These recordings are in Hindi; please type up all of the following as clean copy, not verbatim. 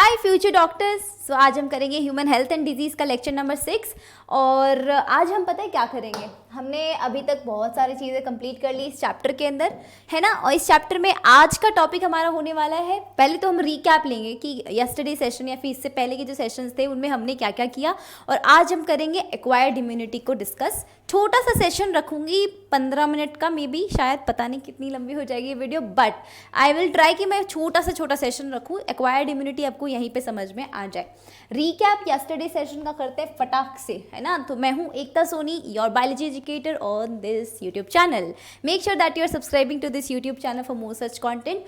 हाय फ्यूचर डॉक्टर्स। सो आज हम करेंगे ह्यूमन हेल्थ एंड डिजीज़ का लेक्चर नंबर 6। और आज हम पता है क्या करेंगे, हमने अभी तक बहुत सारी चीज़ें कंप्लीट कर ली इस चैप्टर के अंदर, है ना। और इस चैप्टर में आज का टॉपिक हमारा होने वाला है, पहले तो हम रीकैप लेंगे कि यस्टरडे सेशन या फिर इससे पहले के जो सेशंस थे उनमें हमने क्या क्या किया। और आज हम करेंगे एक्वायर्ड इम्यूनिटी को डिस्कस। छोटा सा सेशन रखूंगी 15 मिनट का, मे बी, शायद, पता नहीं कितनी लंबी हो जाएगी ये video, but I will try कि मैं छोटा सेशन रखूँ, एक्वायर्ड इम्यूनिटी आपको यहीं पे समझ में आ जाए। रीकैप यस्टरडे सेशन का करते हैं फटाक से, है ना। तो मैं हूँ Ekta Soni, your biology educator on this YouTube channel. Make sure that you are subscribing to this YouTube channel for more such content.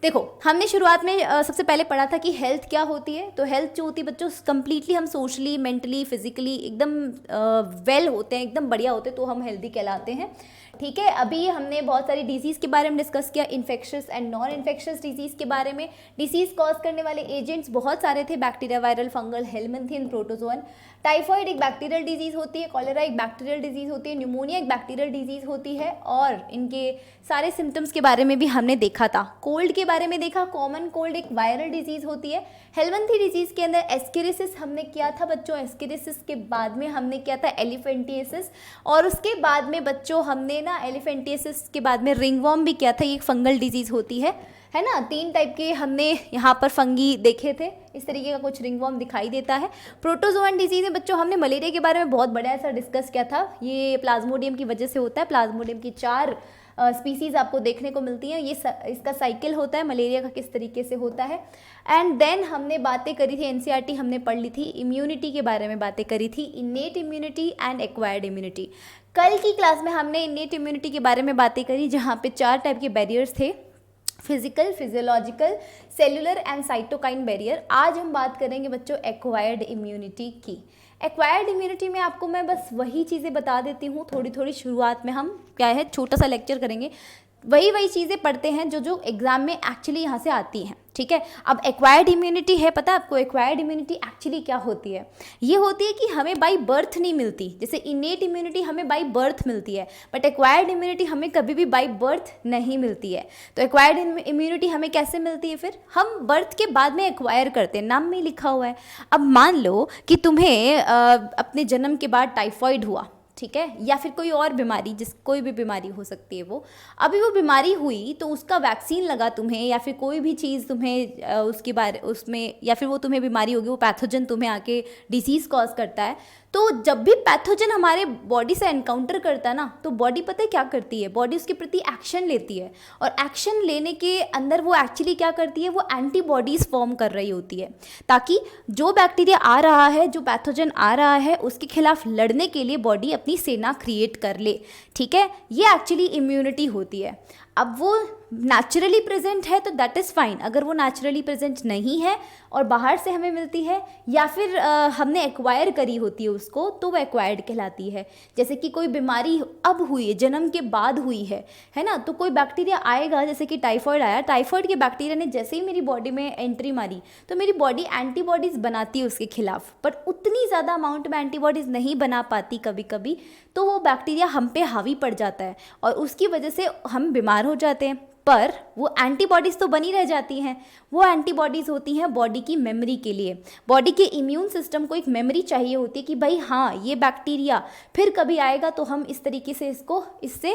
देखो, हमने शुरुआत में सबसे पहले पढ़ा था कि हेल्थ क्या होती है। तो हेल्थ जो होती है बच्चों, कंप्लीटली हम सोशली, मेंटली, फिजिकली एकदम वेल होते हैं, एकदम बढ़िया होते हैं, तो हम हेल्दी कहलाते हैं। ठीक है, अभी हमने बहुत सारी डिजीज़ के बारे में डिस्कस किया, infectious and non infectious disease के बारे में। डिसीज़ कॉज करने वाले एजेंट्स बहुत सारे थे, bacteria, viral, fungal, helminthian, protozoan. Typhoid एक बैक्टीरियल डिजीज़ होती है, कॉलेरा एक बैक्टीरियल डिजीज़ होती है, न्यूमोनिया एक बैक्टीरियल डिजीज़ होती है। और इनके सारे सिम्टम्स के बारे में भी हमने देखा था। कोल्ड के बारे में देखा, कॉमन कोल्ड एक वायरल डिजीज़ होती है। हेलमिंथी डिजीज़ के अंदर एस्केरिसिस हमने किया था बच्चों। एस्केरिसिस के बाद में हमने किया था एलिफेंटिएसिस, और उसके बाद में बच्चों हमने एलिफेंटिएसिस के बाद में रिंगवॉर्म भी किया था। ये एक फंगल डिजीज़ होती है ना। 3 टाइप के हमने यहाँ पर फंगी देखे थे, इस तरीके का कुछ रिंगवॉर्म दिखाई देता है। प्रोटोजोअन डिजीज़ में बच्चों हमने मलेरिया के बारे में बहुत बढ़िया सा डिस्कस किया था। ये प्लाज्मोडियम की वजह से होता है। प्लाज्मोडियम की 4 स्पीसीज़ आपको देखने को मिलती हैं। ये इसका साइकिल होता है, मलेरिया का किस तरीके से होता है। एंड देन हमने बातें करी थी, एनसीईआरटी हमने पढ़ ली थी, इम्यूनिटी के बारे में बातें करी थी, innate immunity and acquired immunity. कल की क्लास में हमने इनेट इम्यूनिटी के बारे में बातें करी, जहाँ पे 4 टाइप के बैरियर्स थे, physical, physiological, cellular and cytokine barrier. आज हम बात करेंगे बच्चों एक्वायर्ड इम्यूनिटी की। एक्वायर्ड इम्यूनिटी में आपको मैं बस वही चीज़ें बता देती हूँ, थोड़ी थोड़ी शुरुआत में हम क्या है छोटा सा लेक्चर करेंगे, वही चीज़ें पढ़ते हैं जो एग्जाम में एक्चुअली यहाँ से आती हैं। ठीक है, अब एक्वायर्ड इम्यूनिटी है, पता है आपको एक्वायर्ड इम्यूनिटी एक्चुअली क्या होती है? ये होती है कि हमें बाय बर्थ नहीं मिलती। जैसे इनेट इम्यूनिटी हमें बाय बर्थ मिलती है, बट एक्वायर्ड इम्यूनिटी हमें कभी भी बाय बर्थ नहीं मिलती है। तो एक्वायर्ड इम्यूनिटी हमें कैसे मिलती है? फिर हम बर्थ के बाद में एक्वायर करते हैं, नाम में लिखा हुआ है। अब मान लो कि तुम्हें अपने जन्म के बाद टाइफॉइड हुआ, ठीक है, या फिर कोई और बीमारी, कोई भी बीमारी हो सकती है वो। अभी वो बीमारी हुई तो उसका वैक्सीन लगा तुम्हें, या फिर कोई भी चीज़ तुम्हें उसके बारे उसमें, या फिर वो तुम्हें बीमारी होगी, वो पैथोजन तुम्हें आके डिसीज़ कॉज करता है। तो जब भी पैथोजन हमारे बॉडी से एनकाउंटर करता है ना, तो बॉडी पता है क्या करती है? बॉडी उसके प्रति एक्शन लेती है, और एक्शन लेने के अंदर वो एक्चुअली क्या करती है? वो एंटीबॉडीज़ फॉर्म कर रही होती है, ताकि जो बैक्टीरिया आ रहा है, जो पैथोजन आ रहा है, उसके खिलाफ लड़ने के लिए बॉडी अपनी सेना क्रिएट कर ले। ठीक है, ये एक्चुअली इम्यूनिटी होती है। अब वो नेचुरली प्रेजेंट है तो दैट इज़ फाइन। अगर वो नेचुरली प्रेजेंट नहीं है और बाहर से हमें मिलती है, या फिर हमने एक्वायर करी होती है उसको, तो वो एक्वायर्ड कहलाती है। जैसे कि कोई बीमारी अब हुई है, जन्म के बाद हुई है ना। तो कोई बैक्टीरिया आएगा, जैसे कि टाइफॉइड आया, टाइफॉइड के बैक्टीरिया ने जैसे ही मेरी बॉडी में एंट्री मारी, तो मेरी बॉडी एंटीबॉडीज़ बनाती है उसके खिलाफ, बट उतनी ज़्यादा अमाउंट में एंटीबॉडीज़ नहीं बना पाती कभी कभी, तो वो बैक्टीरिया हम पे हावी पड़ जाता है और उसकी वजह से हम बीमार हो जाते हैं। पर वो एंटीबॉडीज़ तो बनी रह जाती हैं। वो एंटीबॉडीज़ होती हैं बॉडी की मेमोरी के लिए। बॉडी के इम्यून सिस्टम को एक मेमोरी चाहिए होती है कि भाई हाँ, ये बैक्टीरिया फिर कभी आएगा तो हम इस तरीके से इससे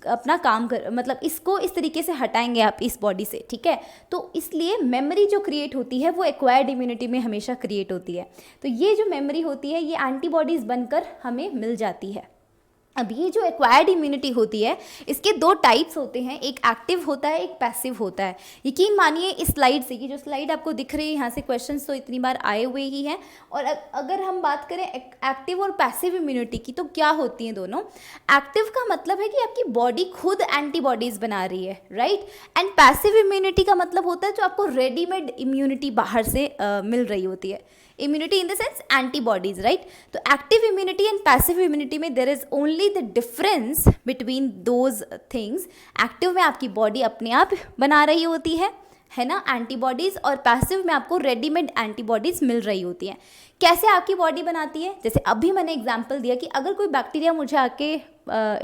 अपना काम मतलब इसको इस तरीके से हटाएंगे आप इस बॉडी से। ठीक है, तो इसलिए मेमोरी जो क्रिएट होती है वो एक्वायर्ड इम्यूनिटी में हमेशा क्रिएट होती है। तो ये जो मेमोरी होती है, ये एंटीबॉडीज़ बनकर हमें मिल जाती है। अब ये जो एक्वायर्ड इम्यूनिटी होती है, इसके 2 टाइप्स होते हैं, एक एक्टिव होता है, एक पैसिव होता है। यकीन मानिए इस स्लाइड से, कि जो स्लाइड आपको दिख रही है यहाँ से क्वेश्चंस तो इतनी बार आए हुए ही हैं। और अगर हम बात करें एक्टिव और पैसिव इम्यूनिटी की, तो क्या होती हैं दोनों? एक्टिव का मतलब है कि आपकी बॉडी खुद एंटीबॉडीज़ बना रही है, राइट। एंड पैसिव इम्यूनिटी का मतलब होता है जो आपको रेडीमेड इम्यूनिटी बाहर से मिल रही होती है। Immunity in the sense antibodies, right. तो active immunity and passive immunity में there is only the difference between those things. Active में आपकी बॉडी अपने आप बना रही होती है ना, एंटीबॉडीज़, और पैसिव में आपको रेडीमेड एंटीबॉडीज़ मिल रही होती हैं। कैसे आपकी बॉडी बनाती है? जैसे अभी मैंने एग्जांपल दिया कि अगर कोई बैक्टीरिया मुझे आके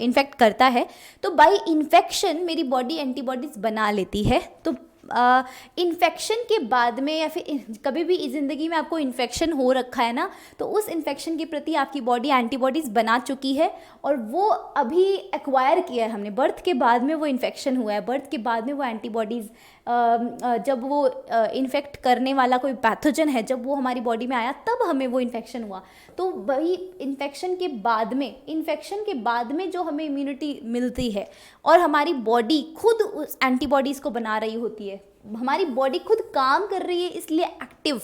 इन्फेक्ट करता है, तो बाय इन्फेक्शन मेरी बॉडी एंटीबॉडीज़ बना लेती है। तो इन्फेक्शन के बाद में या फिर कभी भी ज़िंदगी में आपको इन्फेक्शन हो रखा है ना, तो उस इन्फेक्शन के प्रति आपकी बॉडी एंटीबॉडीज़ बना चुकी है और वो अभी एक्वायर किया है हमने, बर्थ के बाद में वो इन्फेक्शन हुआ है, बर्थ के बाद में वो एंटीबॉडीज़ जब वो इन्फेक्ट करने वाला कोई पैथोजन है जब वो हमारी बॉडी में आया तब हमें वो इन्फेक्शन हुआ। तो वही इन्फेक्शन के बाद में जो हमें इम्यूनिटी मिलती है और हमारी बॉडी खुद उस एंटीबॉडीज़ को बना रही होती है, हमारी बॉडी खुद काम कर रही है, इसलिए एक्टिव,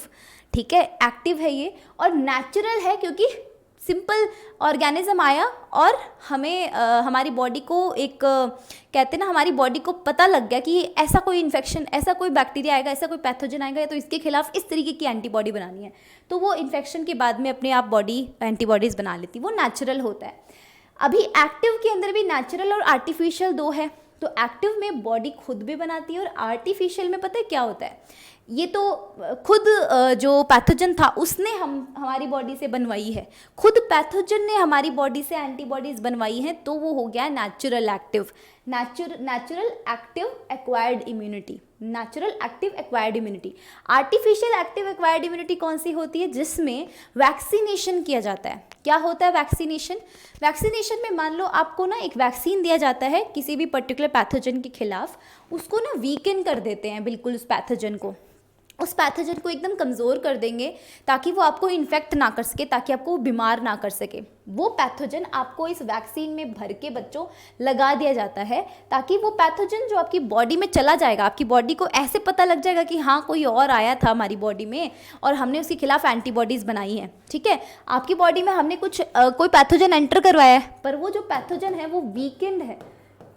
ठीक है, एक्टिव है ये और नेचुरल है क्योंकि सिंपल ऑर्गेनिज्म आया और हमें हमारी बॉडी को एक कहते हैं ना, हमारी बॉडी को पता लग गया कि ऐसा कोई इन्फेक्शन, ऐसा कोई बैक्टीरिया आएगा, ऐसा कोई पैथोजन आएगा, तो इसके खिलाफ इस तरीके की एंटीबॉडी बनानी है, तो वो इन्फेक्शन के बाद में अपने आप बॉडी एंटीबॉडीज़ बना लेती, वो नेचुरल होता है। अभी एक्टिव के अंदर भी नेचुरल और आर्टिफिशियल दो है, तो एक्टिव में बॉडी खुद भी बनाती है और आर्टिफिशियल में पता है क्या होता है, ये तो खुद जो पैथोजन था उसने हमारी बॉडी से बनवाई है, खुद पैथोजन ने हमारी बॉडी से एंटीबॉडीज़ बनवाई हैं, तो वो हो गया natural active, natural active acquired immunity, natural active acquired immunity. Artificial active acquired immunity कौन सी होती है, जिसमें वैक्सीनेशन किया जाता है। क्या होता है वैक्सीनेशन में मान लो आपको ना एक वैक्सीन दिया जाता है किसी भी पर्टिकुलर पैथोजन के खिलाफ, उसको ना वीकन कर देते हैं, बिल्कुल उस पैथोजन को एकदम कमज़ोर कर देंगे ताकि वो आपको इन्फेक्ट ना कर सके, ताकि आपको बीमार ना कर सके। वो पैथोजन आपको इस वैक्सीन में भर के बच्चों लगा दिया जाता है ताकि वो पैथोजन जो आपकी बॉडी में चला जाएगा, आपकी बॉडी को ऐसे पता लग जाएगा कि हाँ कोई और आया था हमारी बॉडी में और हमने उसके खिलाफ एंटीबॉडीज़ बनाई हैं, ठीक है। आपकी बॉडी में हमने कोई पैथोजन एंटर करवाया है पर वो जो पैथोजन है वो वीकेंड है,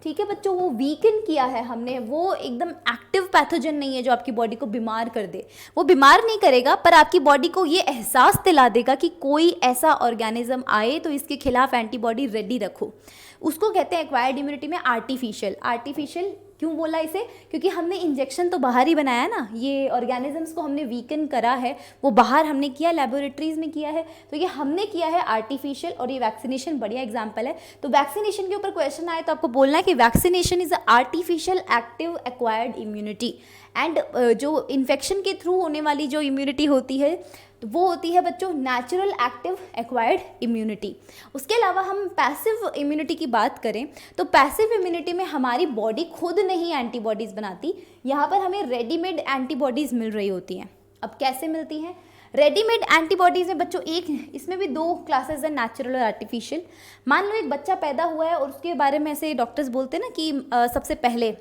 ठीक है बच्चों, वो वीकन किया है हमने, वो एकदम एक्टिव पैथोजन नहीं है जो आपकी बॉडी को बीमार कर दे। वो बीमार नहीं करेगा पर आपकी बॉडी को ये एहसास दिला देगा कि कोई ऐसा ऑर्गेनिज्म आए तो इसके खिलाफ एंटीबॉडी रेडी रखो। उसको कहते हैं एक्वायर्ड इम्यूनिटी में आर्टिफिशियल क्यों बोला इसे, क्योंकि हमने इंजेक्शन तो बाहर ही बनाया ना, ये ऑर्गेनिजम्स को हमने वीकन करा है, वो बाहर हमने किया, लेबोरेटरीज में किया है, तो ये हमने किया है आर्टिफिशियल। और ये वैक्सीनेशन बढ़िया एग्जांपल है। तो वैक्सीनेशन के ऊपर क्वेश्चन आए तो आपको बोलना है कि vaccination is a artificial active acquired immunity and जो इन्फेक्शन के थ्रू होने वाली जो इम्यूनिटी होती है तो वो होती है बच्चों नेचुरल एक्टिव एक्वायर्ड इम्यूनिटी। उसके अलावा हम पैसिव इम्यूनिटी की बात करें तो पैसिव इम्यूनिटी में हमारी बॉडी खुद नहीं एंटीबॉडीज़ बनाती, यहाँ पर हमें रेडीमेड एंटीबॉडीज़ मिल रही होती हैं। अब कैसे मिलती हैं रेडीमेड एंटीबॉडीज़ में बच्चों, एक इसमें भी दो क्लासेस हैं, नेचुरल और आर्टिफिशियल। मान लो एक बच्चा पैदा हुआ है और उसके बारे में ऐसे डॉक्टर्स बोलते हैं ना कि सबसे पहले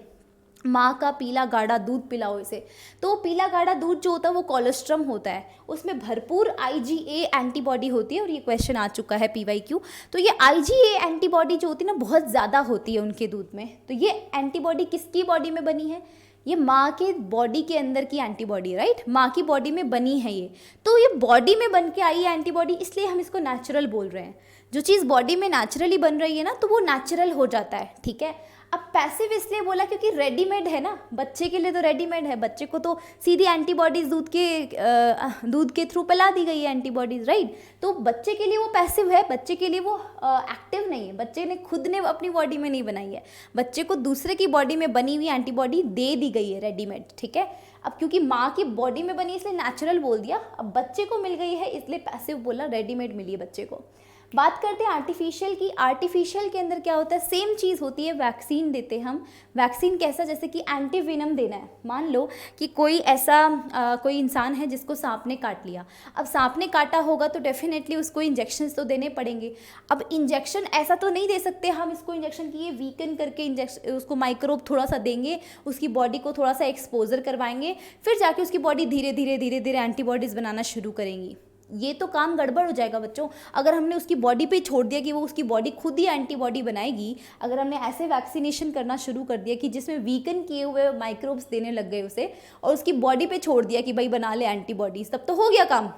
माँ का पीला गाढ़ा दूध पिलाओ इसे, तो पीला गाढ़ा दूध जो होता है वो कोलेस्ट्रम होता है, उसमें भरपूर IgA एंटीबॉडी होती है और ये क्वेश्चन आ चुका है PYQ। तो ये IgA एंटीबॉडी जो होती है ना बहुत ज़्यादा होती है उनके दूध में। तो ये एंटीबॉडी किसकी बॉडी में बनी है, ये माँ के बॉडी के अंदर की एंटीबॉडी, राइट, माँ की बॉडी में बनी है ये। तो ये बॉडी में बन के आई है एंटीबॉडी, इसलिए हम इसको नेचुरल बोल रहे हैं। जो चीज़ बॉडी में नेचुरली बन रही है ना तो वो नेचुरल हो जाता है, ठीक है। अब पैसिव इसलिए बोला क्योंकि रेडीमेड है ना, बच्चे के लिए तो रेडीमेड है, बच्चे को तो सीधी एंटीबॉडीज़ दूध के थ्रू पिला दी गई है एंटीबॉडीज़, राइट। तो बच्चे के लिए वो पैसिव है, बच्चे के लिए वो एक्टिव नहीं है, बच्चे ने खुद ने अपनी बॉडी में नहीं बनाई है, बच्चे को दूसरे की बॉडी में बनी हुई एंटीबॉडी दे दी गई है रेडीमेड, ठीक है। अब क्योंकि माँ की बॉडी में बनी इसलिए नेचुरल बोल दिया, अब बच्चे को मिल गई है इसलिए पैसिव बोला, रेडीमेड मिली है बच्चे को। बात करते हैं आर्टिफिशियल की। आर्टिफिशियल के अंदर क्या होता है, सेम चीज़ होती है, वैक्सीन देते हैं हम। वैक्सीन कैसा, जैसे कि एंटीवेनम देना है। मान लो कि कोई ऐसा कोई इंसान है जिसको सांप ने काट लिया, अब सांप ने काटा होगा तो डेफिनेटली उसको इंजेक्शंस तो देने पड़ेंगे। अब इंजेक्शन ऐसा तो नहीं दे सकते हम इसको इंजेक्शन की, ये वीकन करके इंजेक्शन उसको माइक्रोब थोड़ा सा देंगे, उसकी बॉडी को थोड़ा सा एक्सपोजर करवाएंगे, फिर जाके उसकी बॉडी धीरे धीरे एंटीबॉडीज़ बनाना शुरू करेंगी। ये तो काम गड़बड़ हो जाएगा बच्चों। अगर हमने उसकी बॉडी पे छोड़ दिया कि वो उसकी बॉडी खुद ही एंटीबॉडी बनाएगी, अगर हमने ऐसे वैक्सीनेशन करना शुरू कर दिया कि जिसमें वीकन किए हुए माइक्रोब्स देने लग गए उसे और उसकी बॉडी पे छोड़ दिया कि भाई बना ले एंटीबॉडीज, तब तो हो गया काम,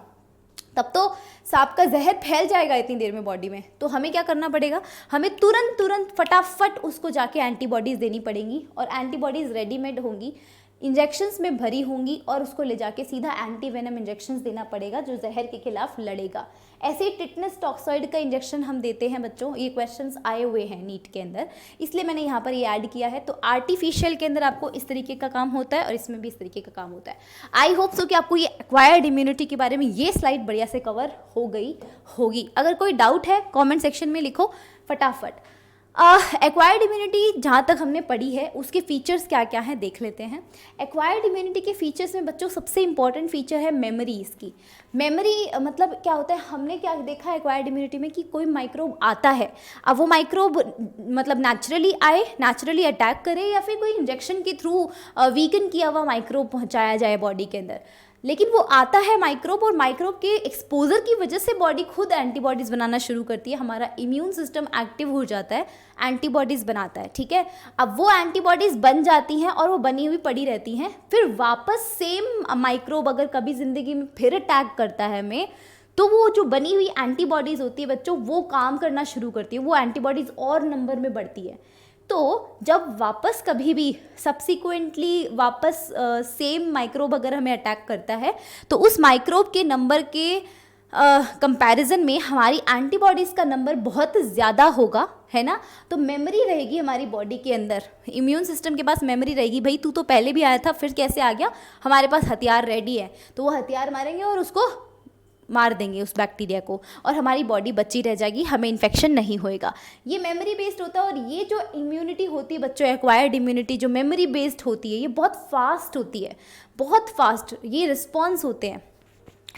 तब तो सांप का जहर फैल जाएगा इतनी देर में बॉडी में। तो हमें क्या करना पड़ेगा, हमें तुरंत फटाफट उसको जाके एंटीबॉडीज़ देनी पड़ेंगी और एंटीबॉडीज़ रेडीमेड होंगी। इंजेक्शंस में भरी होंगी और उसको ले जाके सीधा एंटी वेनम इंजेक्शंस देना पड़ेगा जो जहर के खिलाफ लड़ेगा। ऐसे ही टिटनस टॉक्सॉइड का इंजेक्शन हम देते हैं बच्चों, ये क्वेश्चंस आए हुए हैं नीट के अंदर, इसलिए मैंने यहाँ पर ये ऐड किया है। तो आर्टिफिशियल के अंदर आपको इस तरीके का काम होता है और इसमें भी इस तरीके का काम होता है। आई होप सो कि आपको ये एक्वायर्ड इम्यूनिटी के बारे में ये स्लाइड बढ़िया से कवर हो गई होगी। अगर कोई डाउट है कॉमेंट सेक्शन में लिखो फटाफट। एक्वायर्ड इम्यूनिटी जहाँ तक हमने पढ़ी है उसके फीचर्स क्या क्या हैं देख लेते हैं। एक्वायर्ड इम्यूनिटी के फीचर्स में बच्चों सबसे इंपॉर्टेंट फीचर है मेमोरी। इसकी मेमोरी मतलब क्या होता है, हमने क्या देखा है एक्वायर्ड इम्यूनिटी में कि कोई माइक्रोब आता है, अब वो माइक्रोब मतलब नेचुरली आए, नेचुरली अटैक करे, या फिर कोई इंजेक्शन के थ्रू वीकन किया हुआ माइक्रोब पहुँचाया जाए बॉडी के अंदर, लेकिन वो आता है माइक्रोब और माइक्रोब के एक्सपोजर की वजह से बॉडी खुद एंटीबॉडीज़ बनाना शुरू करती है, हमारा इम्यून सिस्टम एक्टिव हो जाता है, एंटीबॉडीज़ बनाता है। ठीक है, अब वो एंटीबॉडीज़ बन जाती हैं और वो बनी हुई पड़ी रहती हैं, फिर वापस सेम माइक्रोब अगर कभी ज़िंदगी में फिर अटैक करता है हमें, तो वो जो बनी हुई एंटीबॉडीज़ होती है बच्चों वो काम करना शुरू करती है, वो एंटीबॉडीज़ और नंबर में बढ़ती है। तो जब वापस कभी भी सब्सिक्वेंटली वापस सेम माइक्रोब अगर हमें अटैक करता है तो उस माइक्रोब के नंबर के कंपैरिजन में हमारी एंटीबॉडीज़ का नंबर बहुत ज़्यादा होगा, है ना। तो मेमोरी रहेगी हमारी बॉडी के अंदर, इम्यून सिस्टम के पास मेमोरी रहेगी, भाई तू तो पहले भी आया था फिर कैसे आ गया, हमारे पास हथियार रेडी है, तो वो हथियार मारेंगे और उसको मार देंगे उस बैक्टीरिया को और हमारी बॉडी बची रह जाएगी, हमें इन्फेक्शन नहीं होएगा। ये मेमोरी बेस्ड होता है। और ये जो इम्यूनिटी होती है बच्चों, एक्वायर्ड इम्यूनिटी जो मेमोरी बेस्ड होती है, ये बहुत फास्ट होती है, बहुत फास्ट ये रिस्पॉन्स होते हैं,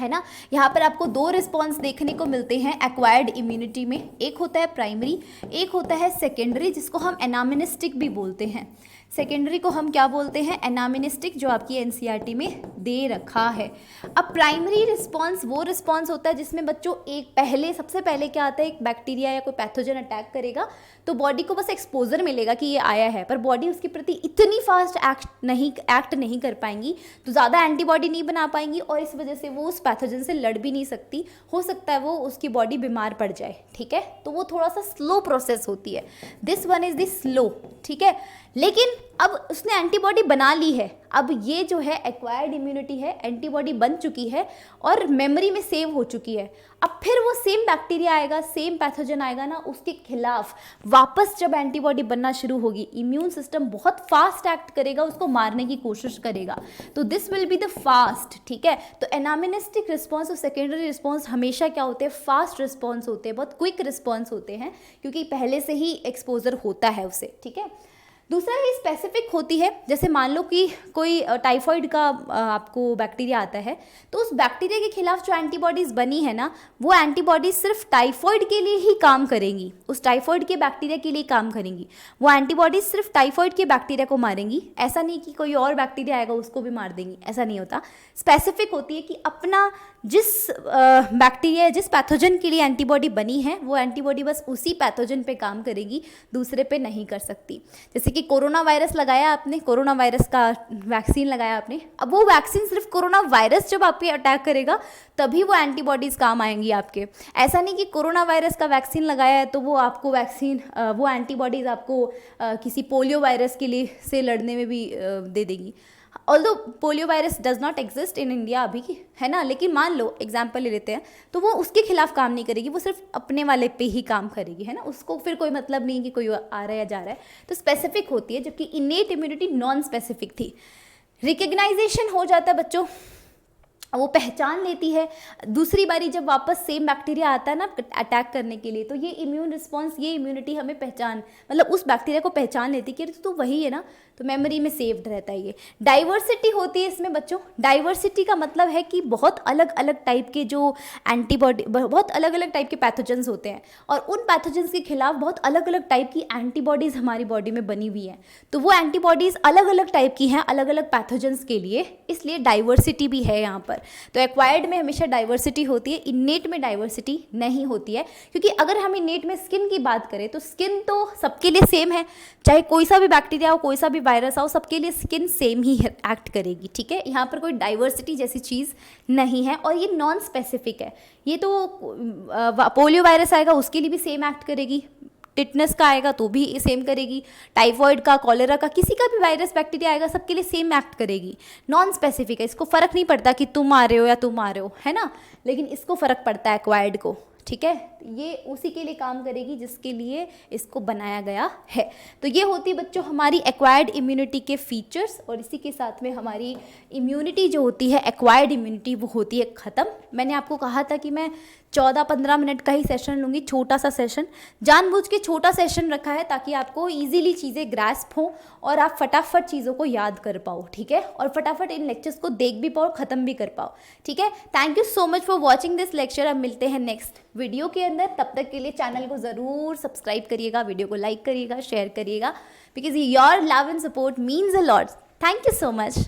है ना। यहाँ पर आपको दो रिस्पॉन्स देखने को मिलते हैं एक्वायर्ड इम्यूनिटी में, एक होता है प्राइमरी, एक होता है सेकेंडरी, जिसको हम एनामिनिस्टिक भी बोलते हैं। सेकेंडरी को हम क्या बोलते हैं, एनामिनिस्टिक, जो आपकी एनसीईआरटी में दे रखा है। अब प्राइमरी रिस्पॉन्स वो रिस्पॉन्स होता है जिसमें बच्चों सबसे पहले क्या आता है, एक बैक्टीरिया या कोई पैथोजन अटैक करेगा तो बॉडी को बस एक्सपोजर मिलेगा कि ये आया है, पर बॉडी उसके प्रति इतनी फास्ट एक्ट नहीं कर पाएंगी, तो ज़्यादा एंटीबॉडी नहीं बना पाएंगी और इस वजह से वो उस पैथोजन से लड़ भी नहीं सकती, हो सकता है वो उसकी बॉडी बीमार पड़ जाए। ठीक है, तो वो थोड़ा सा स्लो प्रोसेस होती है, this one is the slow. ठीक है, लेकिन अब उसने एंटीबॉडी बना ली है, अब ये जो है एक्वायर्ड इम्यूनिटी है, एंटीबॉडी बन चुकी है और मेमोरी में सेव हो चुकी है। अब फिर वो सेम बैक्टीरिया आएगा, सेम पैथोजन आएगा ना, उसके खिलाफ वापस जब एंटीबॉडी बनना शुरू होगी, इम्यून सिस्टम बहुत फास्ट एक्ट करेगा, उसको मारने की कोशिश करेगा, तो this will be the fast. ठीक है, तो एनामिनिस्टिक रिस्पॉन्स और सेकेंडरी रिस्पॉन्स हमेशा क्या होते हैं, फास्ट रिस्पॉन्स होते हैं, बहुत क्विक रिस्पॉन्स होते हैं, क्योंकि पहले से ही एक्सपोजर होता है उसे। ठीक है, दूसरा ये स्पेसिफिक होती है, जैसे मान लो कि कोई टाइफॉइड का आपको बैक्टीरिया आता है, तो उस बैक्टीरिया के खिलाफ जो एंटीबॉडीज़ बनी है ना, वो एंटीबॉडीज सिर्फ टाइफॉइड के लिए ही काम करेंगी, उस टाइफॉइड के बैक्टीरिया के लिए काम करेंगी, वो एंटीबॉडीज सिर्फ टाइफॉइड के बैक्टीरिया को मारेंगी। ऐसा नहीं कि कोई और बैक्टीरिया आएगा उसको भी मार देंगी, ऐसा नहीं होता। स्पेसिफिक होती है कि अपना जिस बैक्टीरिया जिस पैथोजन के लिए एंटीबॉडी बनी है, वो एंटीबॉडी बस उसी पैथोजन पे काम करेगी, दूसरे पे नहीं कर सकती। जैसे कि कोरोना वायरस लगाया आपने, कोरोना वायरस का वैक्सीन लगाया आपने, अब वो वैक्सीन सिर्फ कोरोना वायरस जब आप पे अटैक करेगा तभी वो एंटीबॉडीज़ काम आएंगी आपके। ऐसा नहीं कि कोरोना वायरस का वैक्सीन लगाया है तो वो आपको वो एंटीबॉडीज़ आपको किसी पोलियो वायरस के लिए से लड़ने में भी दे देगी। Although polio virus does not exist in India अभी, है ना, लेकिन मान लो एग्जाम्पल ले लेते हैं, तो वो उसके खिलाफ काम नहीं करेगी, वो सिर्फ अपने वाले पे ही काम करेगी, है ना, उसको फिर कोई मतलब नहीं कि कोई आ रहा है या जा रहा है। तो स्पेसिफिक होती है, जबकि इनेट इम्यूनिटी नॉन स्पेसिफिक थी। रिकग्नाइजेशन हो जाता है बच्चों, वो पहचान लेती है। दूसरी बारी जब वापस सेम बैक्टीरिया आता है ना अटैक करने के लिए, तो ये इम्यून रिस्पॉन्स, ये इम्यूनिटी हमें मतलब उस बैक्टीरिया को पहचान लेती है कि तो वही है ना, तो मेमोरी में सेव्ड रहता है ये। डाइवर्सिटी होती है इसमें बच्चों। डाइवर्सिटी का मतलब है कि बहुत अलग अलग टाइप के जो एंटीबॉडी, बहुत अलग अलग टाइप के पैथोजेंस होते हैं और उन पैथोजेंस के खिलाफ बहुत अलग अलग टाइप की एंटीबॉडीज़ हमारी बॉडी में बनी हुई हैं। तो वो एंटीबॉडीज़ अलग अलग टाइप की हैं, अलग अलग पैथोजेंस के लिए, इसलिए डाइवर्सिटी भी है यहाँ पर। तो एक्वायर्ड में हमेशा डाइवर्सिटी होती है, इनेट में डाइवर्सिटी नहीं होती है। क्योंकि अगर हम इनेट में स्किन की बात करें तो स्किन तो सबके लिए सेम है, चाहे कोई सा भी बैक्टीरिया हो, कोई सा भी वायरस आओ, सबके लिए स्किन सेम ही एक्ट करेगी। ठीक है, यहाँ पर कोई डाइवर्सिटी जैसी चीज़ नहीं है और ये नॉन स्पेसिफिक है। ये तो पोलियो वायरस आएगा उसके लिए भी सेम एक्ट करेगी, टिटनस का आएगा तो भी सेम करेगी, टाइफॉइड का, कॉलेरा का, किसी का भी वायरस बैक्टीरिया आएगा सबके लिए सेम एक्ट करेगी। नॉन स्पेसिफिक है, इसको फ़र्क नहीं पड़ता कि तुम आ रहे हो या तुम आ रहे हो, है ना, लेकिन इसको फ़र्क पड़ता है एक्वायर्ड को, ठीक है। ये उसी के लिए काम करेगी जिसके लिए इसको बनाया गया है। तो ये होती है बच्चों हमारी एक्वायर्ड इम्यूनिटी के फीचर्स, और इसी के साथ में हमारी इम्यूनिटी जो होती है, एक्वायर्ड इम्यूनिटी, वो होती है ख़त्म। मैंने आपको कहा था कि मैं 14-15 मिनट का ही सेशन लूँगी, छोटा सा सेशन, जानबूझ के छोटा सेशन रखा है ताकि आपको ईजिली चीज़ें ग्रास्प हों और आप फटाफट चीज़ों को याद कर पाओ, ठीक है, और फटाफट इन लेक्चर्स को देख भी पाओ, ख़त्म भी कर पाओ, ठीक है। Thank you so much for watching this lecture. अब मिलते हैं नेक्स्ट वीडियो के अंदर, तब तक के लिए चैनल को ज़रूर सब्सक्राइब करिएगा, वीडियो को लाइक करिएगा, शेयर करिएगा, because your love and support means a lot. Thank you so much.